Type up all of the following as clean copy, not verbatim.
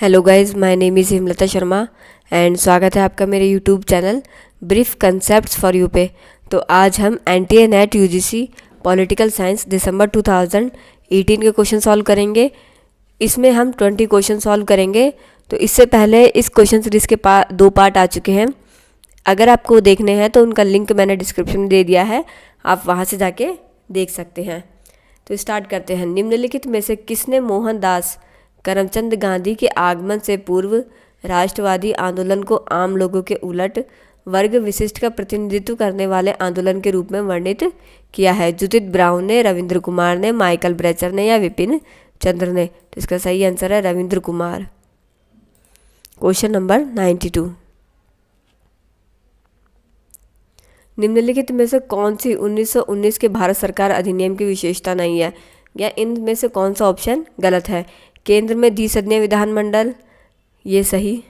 Hello guys, my name is Himlata Sharma and स्वागत है आपका मेरे YouTube channel brief concepts for you पे। तो आज हम NTA NET UGC political science दिसंबर 2018 के क्वेश्चन सॉल्व करेंगे। इसमें हम 20 क्वेश्चन सॉल्व करेंगे। तो इससे पहले इस क्वेश्चन सीरीज़ के दो पार्ट आ चुके हैं। अगर आपको देखने हैं तो उनका लिंक मैंने डिस्क्रिप्शन में दे दिया है, आप वहाँ से जाके देख सकते हैं। तो स्टार्ट करते हैं। निम्नलिखित में से किसने मोहनदास करमचंद गांधी के आगमन से पूर्व राष्ट्रवादी आंदोलन को आम लोगों के उलट वर्ग विशिष्ट का प्रतिनिधित्व करने वाले आंदोलन के रूप में वर्णित किया है? जुदित ब्राउन ने, रविंद्र कुमार ने, माइकल ब्रेचर ने या विपिन चंद्र ने? तो इसका सही आंसर है रविंद्र कुमार। Question number 92। निम्नलिखित में से कौन सी 1919 के भारत सरकार अधिनियम की विशेषता नहीं है, या इनमें से कौन सा ऑप्शन गलत है? केंद्र में द्विसदनीय विधानमंडल, ये सही।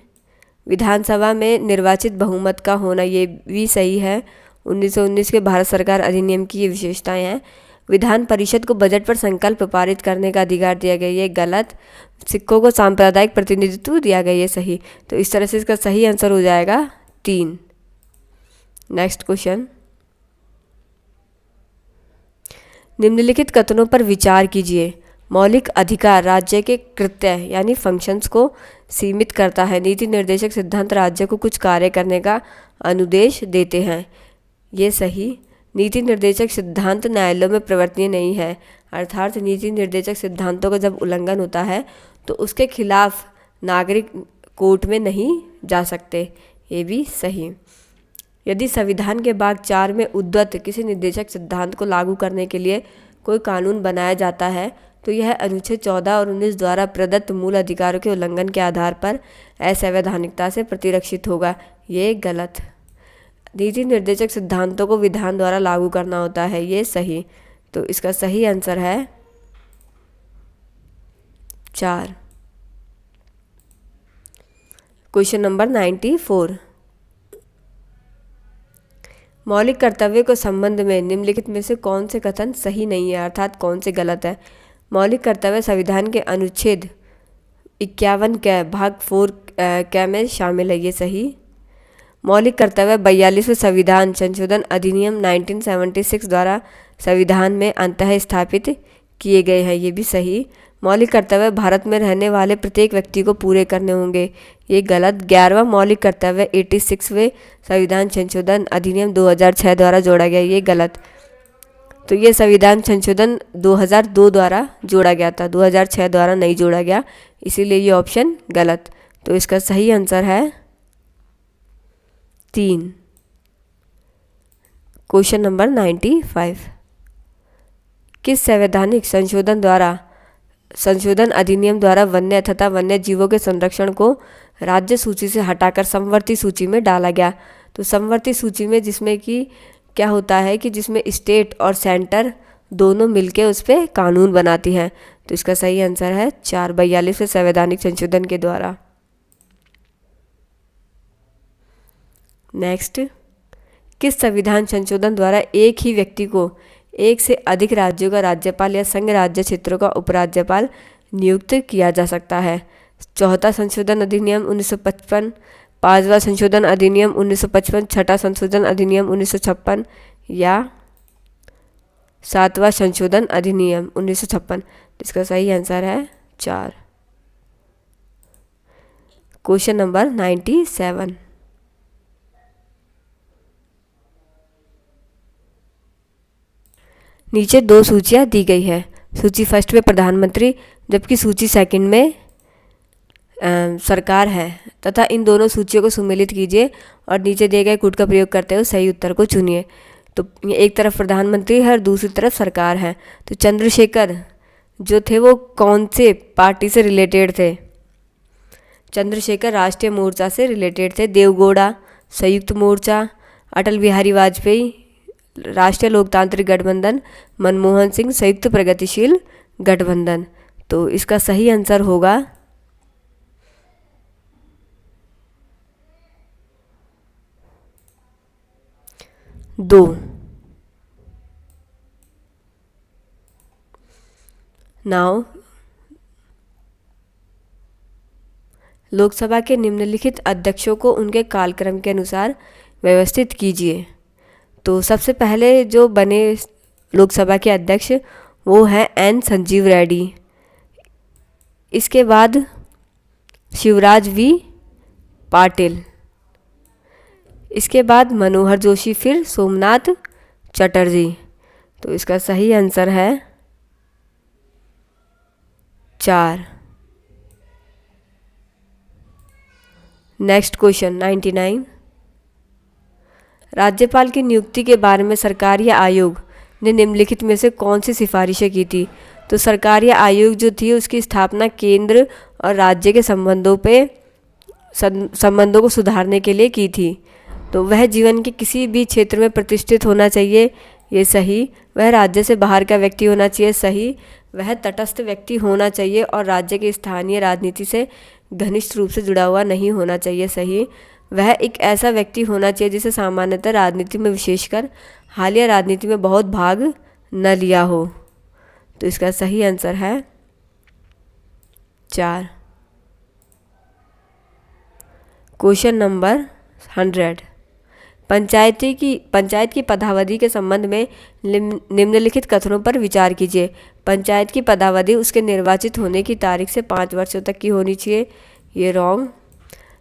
विधानसभा में निर्वाचित बहुमत का होना, ये भी सही है। 1919 के भारत सरकार अधिनियम की ये विशेषताएं हैं। विधान परिषद को बजट पर संकल्प पारित करने का अधिकार दिया गया, ये गलत। सिखों को सांप्रदायिक प्रतिनिधित्व दिया गया, ये सही। तो इस तरह से इसका सही आंसर हो जाएगा 3। Next question. निम्नलिखित कथनों पर विचार कीजिए। मौलिक अधिकार राज्य के कृत्य यानी फंक्शंस को सीमित करता है। नीति निर्देशक सिद्धांत राज्य को कुछ कार्य करने का अनुदेश देते हैं, ये सही। नीति निर्देशक सिद्धांत न्यायालयों में प्रवर्तनीय नहीं है, अर्थात नीति निर्देशक सिद्धांतों का जब उल्लंघन होता है तो उसके खिलाफ नागरिक कोर्ट में नहीं जा सकते, ये भी सही। यदि संविधान के भाग 4 में उद्धृत किसी निर्देशक सिद्धांत को लागू करने के लिए कोई कानून बनाया जाता है तो यह अनुच्छेद 14 और 19 द्वारा प्रदत्त मूल अधिकारों के उल्लंघन के आधार पर असंवैधानिकता से प्रतिरक्षित होगा, ये गलत। नीति निर्देशक सिद्धांतों को विधान द्वारा लागू करना होता है, ये सही। तो इसका सही आंसर है 4। Question number 94। मौलिक कर्तव्य के संबंध में निम्नलिखित में से कौन से कथन सही नहीं है, अर्थात कौन से गलत है? मौलिक कर्तव्य संविधान के अनुच्छेद 51 के भाग 4 क में शामिल है, ये सही। मौलिक कर्तव्य 42वें संविधान संशोधन अधिनियम 1976 द्वारा संविधान में अंततः स्थापित किए गए हैं, ये भी सही। मौलिक कर्तव्य भारत में रहने वाले प्रत्येक व्यक्ति को पूरे करने होंगे, ये गलत। 11वां मौलिक कर्तव्य 86वें संविधान संशोधन अधिनियम 2006 द्वारा जोड़ा गया, ये गलत। तो ये संविधान संशोधन 2002 द्वारा जोड़ा गया था, 2006 द्वारा नहीं जोड़ा गया, इसीलिए ये ऑप्शन गलत। तो इसका सही आंसर है 3। Question number 95। किस संवैधानिक संशोधन अधिनियम द्वारा वन्य तथा वन्य जीवों के संरक्षण को राज्य सूची से हटाकर समवर्ती सूची में डाला गया? तो समवर्ती सूची में जिसमें कि क्या होता है कि जिसमें स्टेट और सेंटर दोनों मिलके उस पर कानून बनाती हैं। तो इसका सही आंसर है 4, 42वें संवैधानिक संशोधन के द्वारा। नेक्स्ट। किस संविधान संशोधन द्वारा एक ही व्यक्ति को एक से अधिक राज्यों का राज्यपाल या संघ राज्य क्षेत्रों का उपराज्यपाल नियुक्त किया जा सकता है? 4था संशोधन अधिनियम 1955, 5वां संशोधन अधिनियम 1955, 6ठा संशोधन अधिनियम 1956 या 7वां संशोधन अधिनियम 1956? इसका सही आंसर है 4। Question number 97। नीचे 2 सूचियाँ दी गई है। सूची फर्स्ट में प्रधानमंत्री जबकि सूची सेकंड में सरकार है, तथा इन दोनों सूचियों को सुमेलित कीजिए और नीचे दिए गए कूट का प्रयोग करते हुए सही उत्तर को चुनिए। तो एक तरफ प्रधानमंत्री है और दूसरी तरफ सरकार है। तो चंद्रशेखर जो थे वो कौन से पार्टी से रिलेटेड थे? चंद्रशेखर राष्ट्रीय मोर्चा से रिलेटेड थे। देवगौड़ा संयुक्त मोर्चा, अटल बिहारी वाजपेयी राष्ट्रीय लोकतांत्रिक गठबंधन, मनमोहन सिंह संयुक्त प्रगतिशील गठबंधन। तो इसका सही आंसर होगा 2। नाउ लोकसभा के निम्नलिखित अध्यक्षों को उनके कालक्रम के अनुसार व्यवस्थित कीजिए। तो सबसे पहले जो बने लोकसभा के अध्यक्ष वो है एन संजीव रेड्डी। इसके बाद शिवराज वी पाटिल। इसके बाद मनोहर जोशी, फिर सोमनाथ चटर्जी। तो इसका सही आंसर है 4। Next question 99। राज्यपाल की नियुक्ति के बारे में सरकार या आयोग ने निम्नलिखित में से कौन सी सिफारिशें की थी? तो सरकार या आयोग जो थी उसकी स्थापना केंद्र और राज्य के संबंधों को सुधारने के लिए की थी। तो वह जीवन के किसी भी क्षेत्र में प्रतिष्ठित होना चाहिए, ये सही। वह राज्य से बाहर का व्यक्ति होना चाहिए, सही। वह तटस्थ व्यक्ति होना चाहिए और राज्य की स्थानीय राजनीति से घनिष्ठ रूप से जुड़ा हुआ नहीं होना चाहिए, सही। वह एक ऐसा व्यक्ति होना चाहिए जिसे सामान्यतः राजनीति में, विशेषकर हालिया राजनीति में बहुत भाग न लिया हो। तो इसका सही आंसर है 4। Question number 100। पंचायत की पदावधि के संबंध में निम्नलिखित कथनों पर विचार कीजिए। पंचायत की पदावधि उसके निर्वाचित होने की तारीख से 5 वर्षों तक की होनी चाहिए, ये रॉन्ग।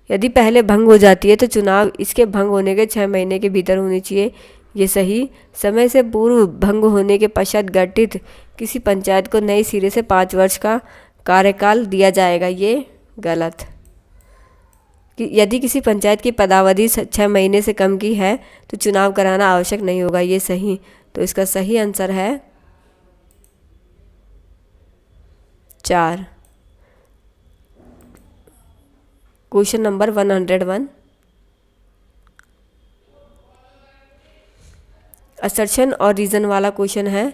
यदि पहले भंग हो जाती है तो चुनाव इसके भंग होने के 6 महीने के भीतर होनी चाहिए, ये सही। समय से पूर्व भंग होने के पश्चात गठित किसी पंचायत को नए सिरे से 5 वर्ष का कार्यकाल दिया जाएगा, ये गलत। यदि किसी पंचायत की पदावधि 6 महीने से कम की है तो चुनाव कराना आवश्यक नहीं होगा, ये सही। तो इसका सही आंसर है 4। Question number 101। असर्शन और रीज़न वाला क्वेश्चन है।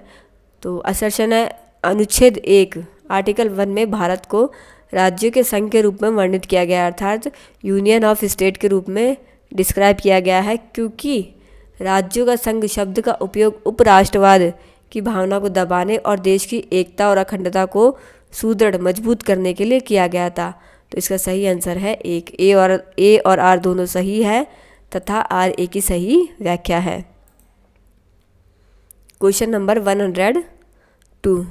तो असर्शन है अनुच्छेद 1 आर्टिकल 1 में भारत को राज्यों के संघ के रूप में वर्णित किया गया है, अर्थात यूनियन ऑफ स्टेट के रूप में डिस्क्राइब किया गया है, क्योंकि राज्यों का संघ शब्द का उपयोग उपराष्ट्रवाद की भावना को दबाने और देश की एकता और अखंडता को सुदृढ़ मजबूत करने के लिए किया गया था। तो इसका सही आंसर है 1। ए और आर दोनों सही है तथा आर ए की सही व्याख्या है। Question number 102।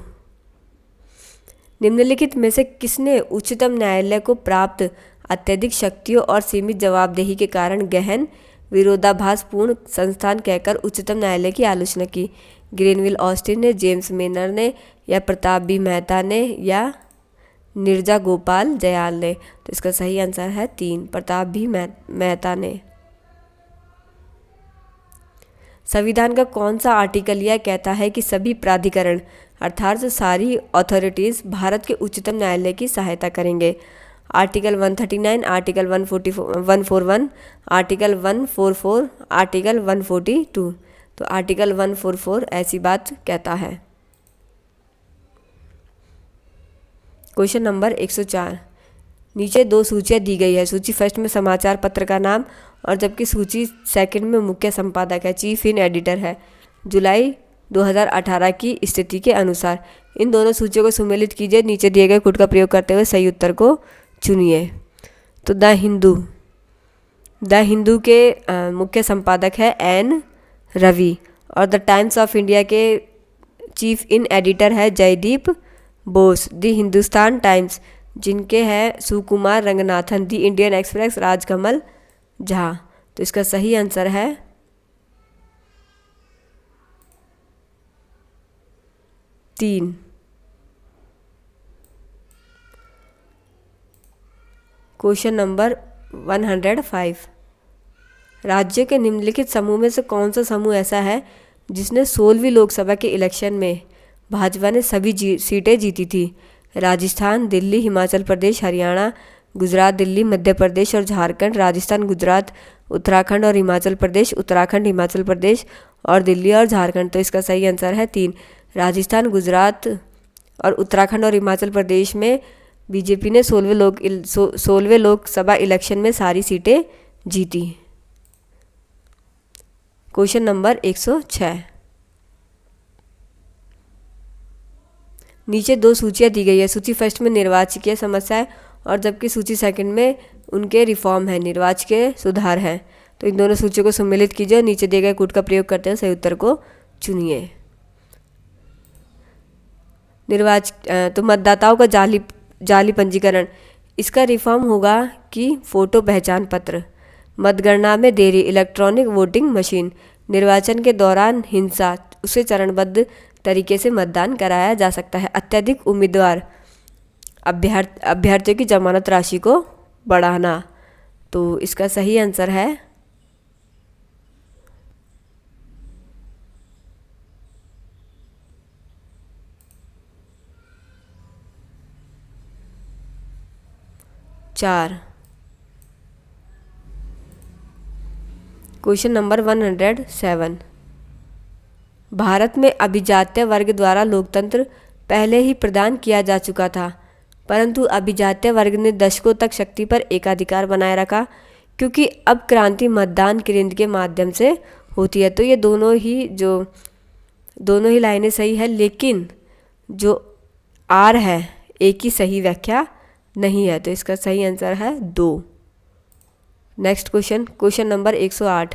निम्नलिखित में से किसने उच्चतम न्यायालय को प्राप्त अत्यधिक शक्तियों और सीमित जवाबदेही के कारण गहन विरोधाभासपूर्ण संस्थान कहकर उच्चतम न्यायालय की आलोचना की? ग्रेनविल ऑस्टिन ने, जेम्स मेनर ने, या प्रताप बी मेहता ने, या नीरजा गोपाल जयाल ने? तो इसका सही आंसर है 3, प्रताप बी मेहता ने। संविधान का कौन सा आर्टिकल यह कहता है कि सभी प्राधिकरण अर्थात सारी अथॉरिटीज़ भारत के उच्चतम न्यायालय की सहायता करेंगे? Article 139, article 141, article 144, article 142? तो आर्टिकल 144 ऐसी बात कहता है। Question number 104। नीचे 2 सूचियाँ दी गई है। सूची फर्स्ट में समाचार पत्र का नाम और जबकि सूची सेकंड में मुख्य संपादक है, चीफ इन एडिटर है, जुलाई 2018 की स्थिति के अनुसार। इन दोनों सूचियों को सुमेलित कीजिए। नीचे दिए गए कोड का प्रयोग करते हुए सही उत्तर को चुनिए। तो द हिंदू के मुख्य संपादक है एन रवि और द टाइम्स ऑफ इंडिया के चीफ इन एडिटर है जयदीप बोस। द हिंदुस्तान टाइम्स जिनके हैं Sukumar Ranganathan. The Indian Express Rajkamal Jha. तो इसका सही आंसर है 3। Question number 105। राज्य के निम्नलिखित समूह में से कौन सा समूह ऐसा है जिसने 16वीं लोकसभा के इलेक्शन में भाजपा ने सभी सीटें जीती थी? राजस्थान, दिल्ली, हिमाचल प्रदेश, हरियाणा, गुजरात, दिल्ली, मध्य प्रदेश और झारखंड। राजस्थान, गुजरात, उत्तराखंड और हिमाचल प्रदेश, उत्तराखंड, हिमाचल प्रदेश और दिल्ली और झारखंड। तो इसका सही आंसर है 3। राजस्थान, गुजरात और उत्तराखंड और हिमाचल प्रदेश में बीजेपी ने 16वें लोकसभा इलेक्शन में सारी सीटें जीती। Question number 106। नीचे 2 सूचियाँ दी गई है। सूची फर्स्ट में निर्वाचकीय समस्याएं और जबकि सूची सेकंड में उनके रिफॉर्म है, निर्वाचन के सुधार हैं। तो इन दोनों सूचियों को सम्मिलित कीजिए और नीचे दिए गए कूट का प्रयोग करते हैं सही उत्तर को चुनिए। तो मतदाताओं का जाली पंजीकरण, इसका रिफॉर्म होगा कि फोटो पहचान पत्र। मतगणना में देरी, इलेक्ट्रॉनिक वोटिंग मशीन। निर्वाचन के दौरान हिंसा, उसे चरणबद्ध तरीके से मतदान कराया जा सकता है। अत्यधिक उम्मीदवार, अभ्यर्थियों की जमानत राशि को बढ़ाना। तो इसका सही आंसर है 4। Question number 107। भारत में अभिजात्य वर्ग द्वारा लोकतंत्र पहले ही प्रदान किया जा चुका था, परंतु अभिजात्य वर्ग ने दशकों तक शक्ति पर एकाधिकार बनाए रखा, क्योंकि अब क्रांति मतदान केंद्र के माध्यम से होती है। तो ये दोनों ही लाइनें सही है, लेकिन जो आर है एक ही सही व्याख्या नहीं है। तो इसका सही आंसर है 2। Next question number 108।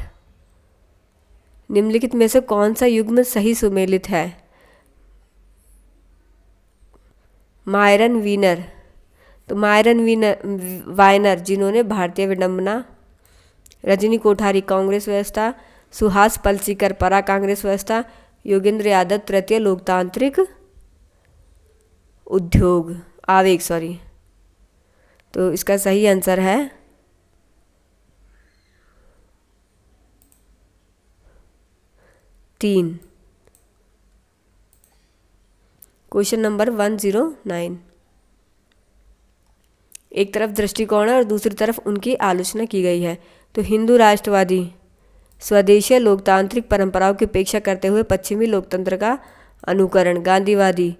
निम्नलिखित में से कौन सा युग्म सही सुमेलित है? मायरन वीनर, तो वाइनर जिन्होंने भारतीय विडंबना, रजनी कोठारी कांग्रेस व्यवस्था, सुहास पलसीकर परा कांग्रेस व्यवस्था, योगेंद्र यादव तृतीय लोकतांत्रिक आवेग। तो इसका सही आंसर है 3। Question number 109। एक तरफ दृष्टिकोण है और दूसरी तरफ उनकी आलोचना की गई है। तो हिंदू राष्ट्रवादी स्वदेशीय लोकतांत्रिक परंपराओं की उपेक्षा करते हुए पश्चिमी लोकतंत्र का अनुकरण। गांधीवादी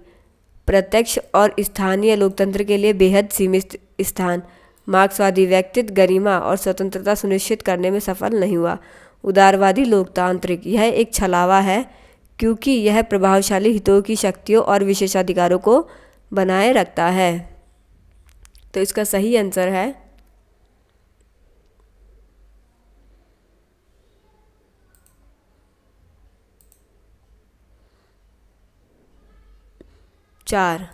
प्रत्यक्ष और स्थानीय लोकतंत्र के लिए बेहद सीमित स्थान। मार्क्सवादी व्यक्तिगत गरिमा और स्वतंत्रता सुनिश्चित करने में सफल नहीं हुआ। उदारवादी लोकतांत्रिक, यह एक छलावा है क्योंकि यह प्रभावशाली हितों की शक्तियों और विशेषाधिकारों को बनाए रखता है। तो इसका सही आंसर है 4।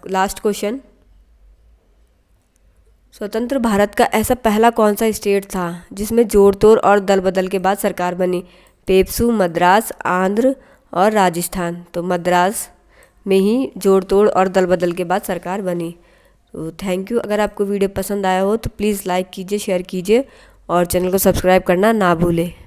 Last question. स्वतंत्र भारत का ऐसा पहला कौन सा स्टेट था जिसमें जोड़ तोड़ और दल बदल के बाद सरकार बनी? पेप्सू, मद्रास, आंध्र और राजस्थान। तो मद्रास में ही जोड़ तोड़ और दल बदल के बाद सरकार बनी। तो थैंक यू। अगर आपको वीडियो पसंद आया हो तो प्लीज़ लाइक कीजिए, शेयर कीजिए और चैनल को सब्सक्राइब करना ना भूलें।